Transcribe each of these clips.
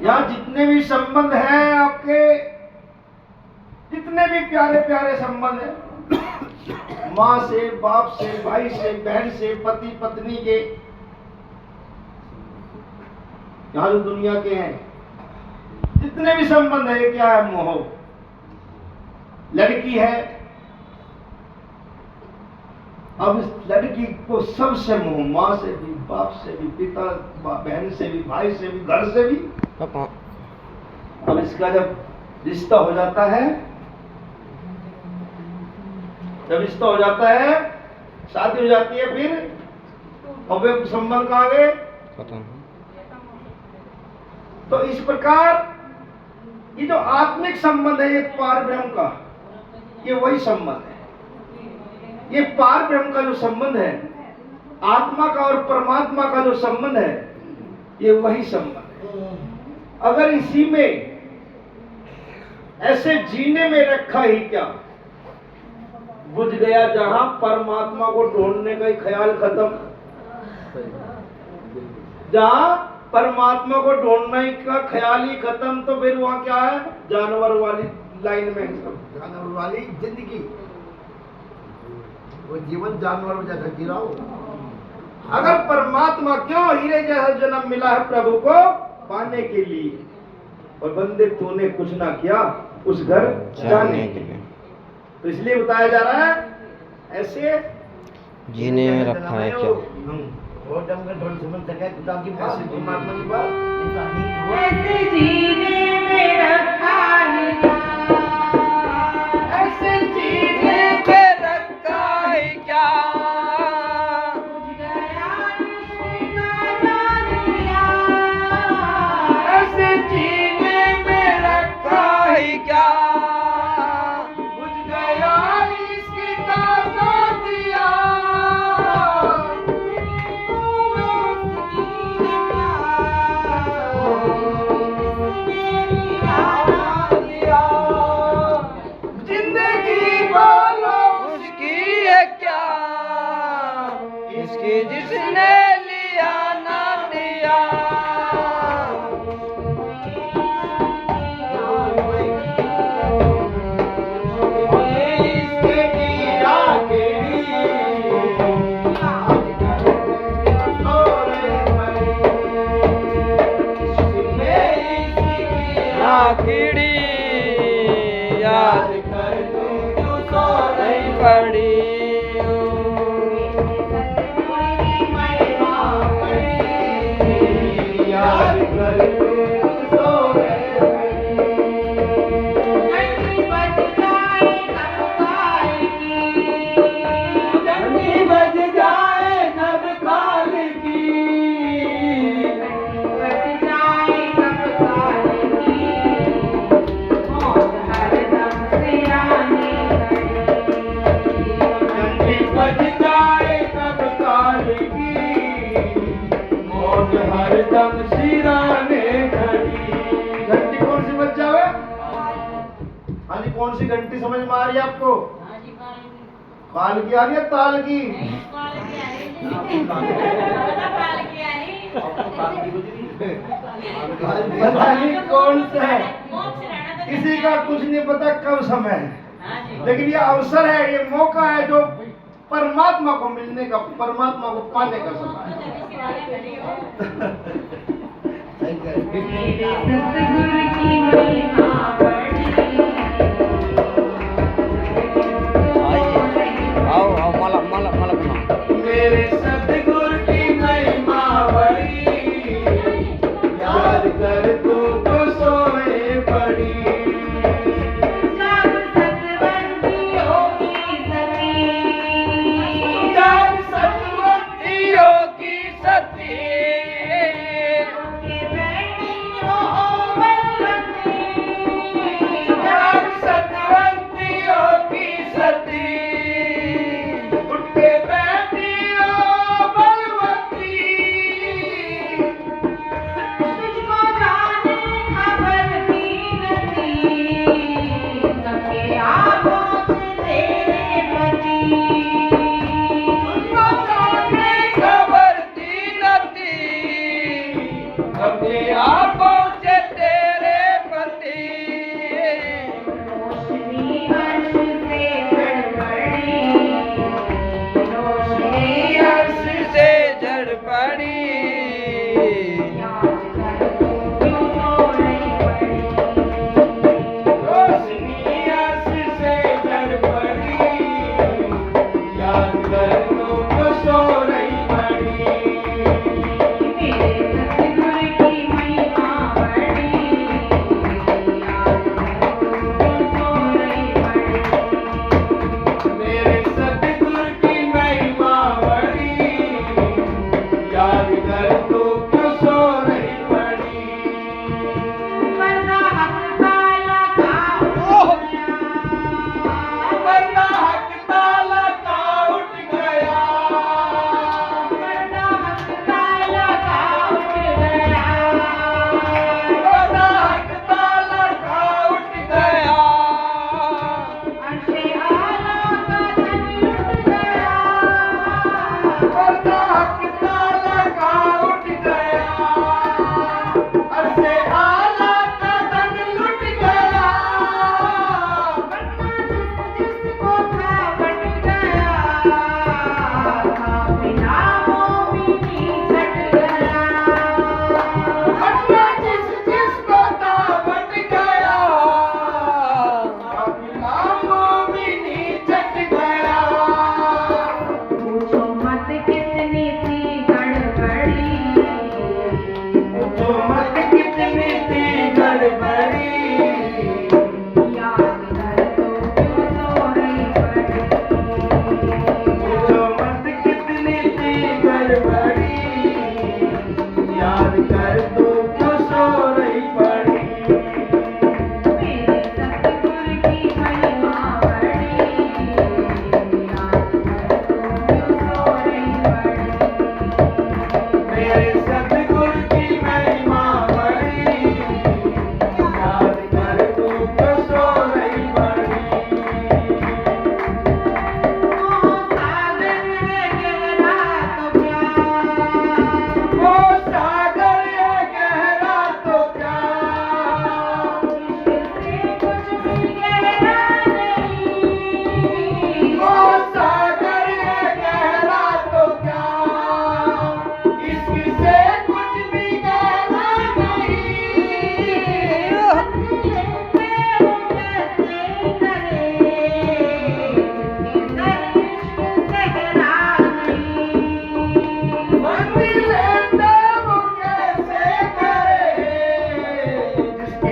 यहाँ जितने भी संबंध हैं आपके, जितने भी प्यारे प्यारे संबंध हैं, माँ से, बाप से, भाई से, बहन से, पति पत्नी के, यहाँ जो दुनिया के हैं जितने भी संबंध है, क्या है? मोह। लड़की है, अब इस लड़की को सबसे मोह, माँ से भी, बाप से भी, पिता बहन से भी, भाई से भी, घर से भी। अब इसका जब रिश्ता हो जाता है, जब रिश्ता हो जाता है, शादी हो जाती है, फिर अब वे संबंध कहाँ गए? तो इस प्रकार ये जो आत्मिक संबंध है, ये पार ब्रह्म का, ये वही संबंध है। ये पार ब्रह्म का जो संबंध है, आत्मा का और परमात्मा का जो संबंध है, ये वही संबंध है। अगर इसी में ऐसे जीने में रखा ही क्या, बुझ गया जहां परमात्मा को ढूंढने का ही ख्याल खत्म। जहां परमात्मा को ढूंढने का ख्याल ही खत्म, तो फिर वहां क्या है? जानवर वाली लाइन में, जानवर वाली जिंदगी, वो जीवन जानवर जैसा गिरा हो। अगर परमात्मा, क्यों हीरे जैसा जन्म मिला है प्रभु को पाने के लिए, और बंदे तूने कुछ ना किया उस घर जाने के लिए। तो इसलिए बताया जा रहा है ऐसे जीने में रखा है क्या? और ढंग से ढोल समझ सके खुदा की बात, परमात्मा की बात। ऐसे जीने में रखा है क्या, ऐसे जीने में रखा है क्या, बुझ गया इसका जान लिया। ऐसे जीने में रखा है क्या, बुझ गया इसका जान दिया। जिसने लिया ना दिया, इसके दिया कीड़ी याद कर तू सो नहीं पड़ी। हरदम सिराने खड़ी। घंटी कौन सी बज जावे? हाँ जी, कौन सी घंटी समझ में आ रही है आपको? काल की आ रही है, ताल की? पता नहीं कौन सा है, किसी का कुछ नहीं पता कब समय है, लेकिन ये अवसर है, ये मौका है जो परमात्मा को मिलने का, परमात्मा को पाने का समय है। आओ माला माला माला बनाओ। मेरे सतगुरु की महिमा बड़ी, याद कर तू तो सोए पड़ी।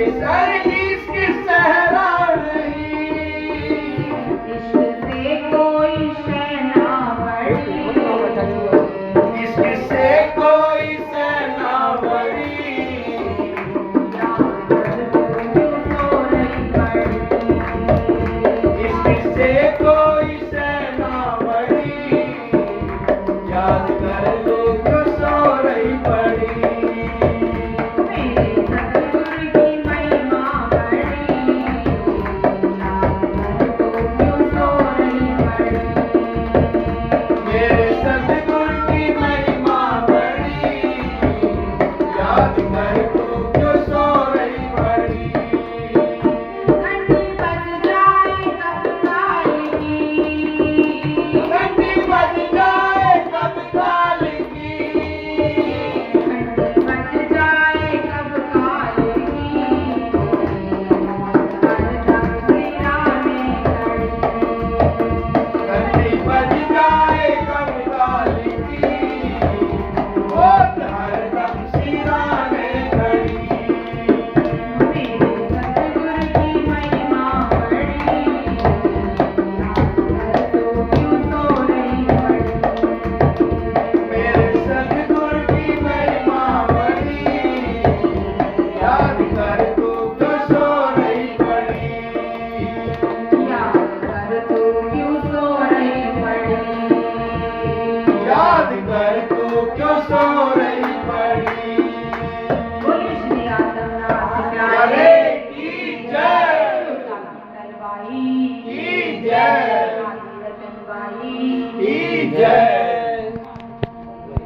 केसर इश्क सहरा नहीं, इश्क से कोई शहना बड़ी, इश्क से कोई सेना बड़ी, इश्क से कोई सेना बड़ी, याद कर लो जो सो रही पड़ी। मेरे सतगुरु की महिमा बड़ी, क्यों सो रही पड़ी। मेरे सतगुरु की महिमा बड़ी, याद कर तू क्यों सो रही पड़ी। घंटी बज जाए कब काल की, घंटी बज जाए कब काल की, घंटी बज जाए कब काल की, हरदम सिराने घंटी बज जाए कब काल की, ओ हरदम सिराने खड़ी। मेरे सतगुरु की महिमा बड़ी, तो क्यों सो रही पड़ी। मेरे सतगुरु की महिमा बड़ी, याद कर तू क्यों सो रही पड़ी। याद कर तू क्यों सो रही पड़ी। याद कर तू क्यों सो रही पड़ी। बोले श्री आतमनाथ प्यारे प्यारे की जय, दलवाई की जय, रतन बाई की जय।